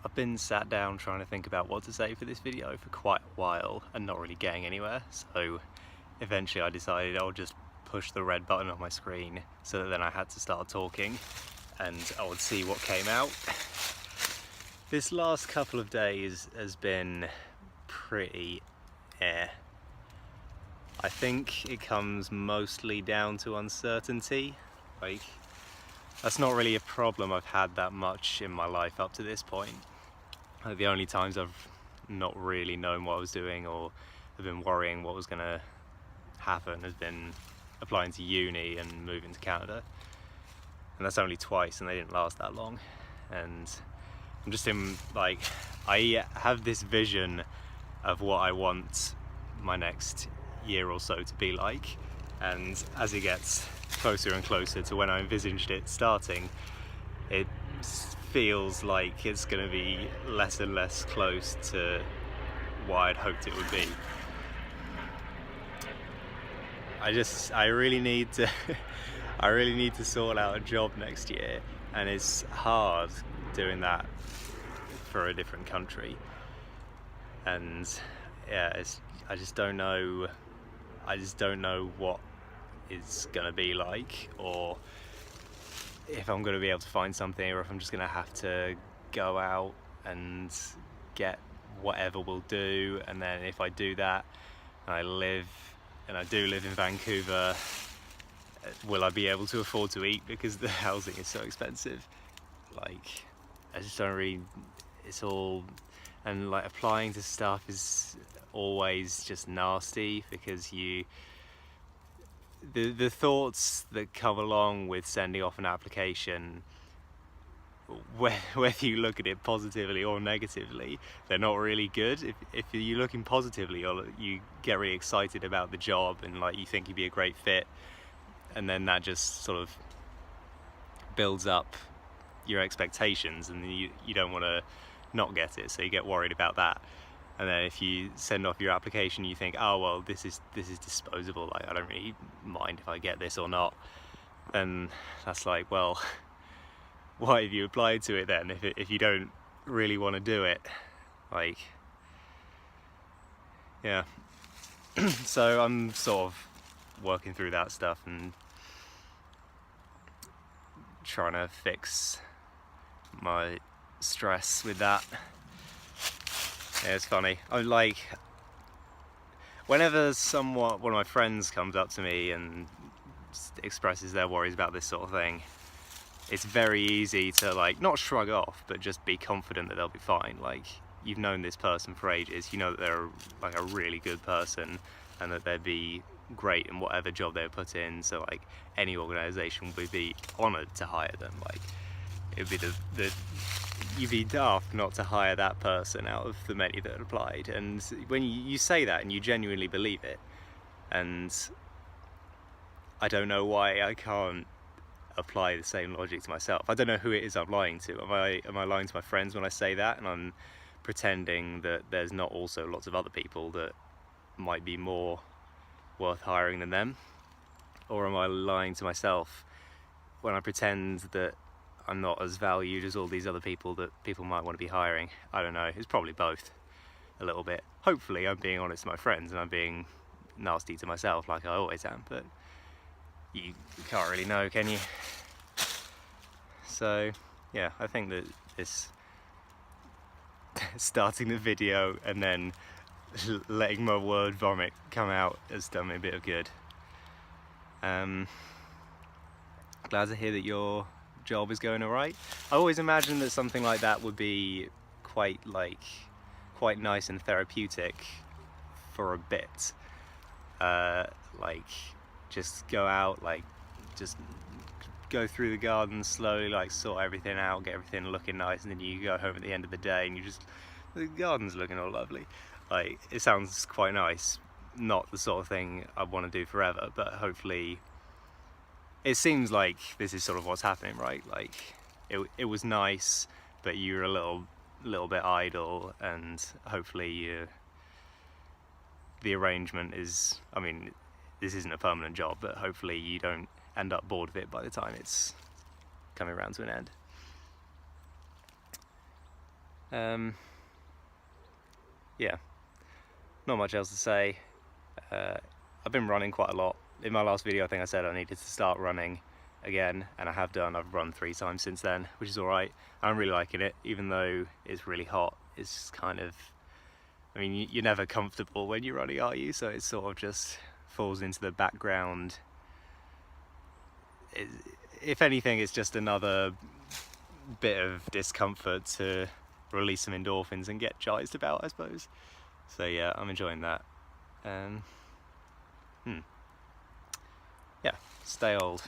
I've been sat down trying to think about what to say for this video for quite a while and not really getting anywhere, so eventually I decided I'll just push the red button on my screen so that then I had to start talking and I would see what came out. This last couple of days has been pretty I think it comes mostly down to uncertainty. Like, that's not really a problem I've had that much in my life up to this point. Like, the only times I've not really known what I was doing or have been worrying what was going to happen has been applying to uni and moving to Canada. And that's only twice, and they didn't last that long. And I'm just in, like, I have this vision of what I want my next year or so to be like, and as it gets closer and closer to when I envisaged it starting, it feels like it's going to be less and less close to what I'd hoped it would be. I really need to I really need to sort out a job next year, and it's hard doing that for a different country. And yeah, I just don't know what it's gonna be like, or if I'm gonna be able to find something, or if I'm just gonna have to go out and get whatever will do. And then if I do that and I do live in Vancouver, will I be able to afford to eat because the housing is so expensive? Like, I just don't really, it's all, and like applying to stuff is always just nasty because the thoughts that come along with sending off an application, whether you look at it positively or negatively, they're not really good. If you're looking positively, or you get really excited about the job and like you think you'd be a great fit, and then that just sort of builds up your expectations, and then you don't want to not get it, so you get worried about that. And then if you send off your application, you think, oh well, this is disposable, like I don't really mind if I get this or not. And that's like, well, why have you applied to it then if you don't really want to do it? Like, yeah. So I'm sort of working through that stuff and trying to fix my stress with that. Yeah, it's funny. I'm like, whenever one of my friends comes up to me and expresses their worries about this sort of thing, it's very easy to like not shrug off, but just be confident that they'll be fine. Like, you've known this person for ages, you know that they're like a really good person and that they'd be great in whatever job they put in, so like any organisation would be honoured to hire them. Like, it'd be you'd be daft not to hire that person out of the many that applied. And when you say that and you genuinely believe it, and I don't know why I can't apply the same logic to myself. I don't know who it is I'm lying to. Am I lying to my friends when I say that, and I'm pretending that there's not also lots of other people that might be more worth hiring than them? Or am I lying to myself when I pretend that I'm not as valued as all these other people that people might want to be hiring? I don't know, it's probably both a little bit. Hopefully I'm being honest to my friends and I'm being nasty to myself like I always am, but you can't really know, can you? So yeah, I think that this starting the video and then letting my word vomit come out has done me a bit of good. Glad to hear that your job is going alright. I always imagined that something like that would be quite nice and therapeutic for a bit. Like, just go out, like just go through the garden slowly, like sort everything out, get everything looking nice, and then you go home at the end of the day and the garden's looking all lovely. Like, it sounds quite nice. Not the sort of thing I want to do forever, but hopefully it seems like this is sort of what's happening, right? Like, it was nice, but you were a little bit idle, and hopefully the arrangement is, I mean, this isn't a permanent job, but hopefully you don't end up bored of it by the time it's coming around to an end. Yeah, not much else to say. I've been running quite a lot. In my last video I think I said I needed to start running again, and I have done. I've run 3 times since then, which is alright. I'm really liking it, even though it's really hot. It's kind of, I mean, you're never comfortable when you're running, are you? So it sort of just falls into the background. If anything, it's just another bit of discomfort to release some endorphins and get jazzed about, I suppose. So yeah, I'm enjoying that. Yeah, stay old.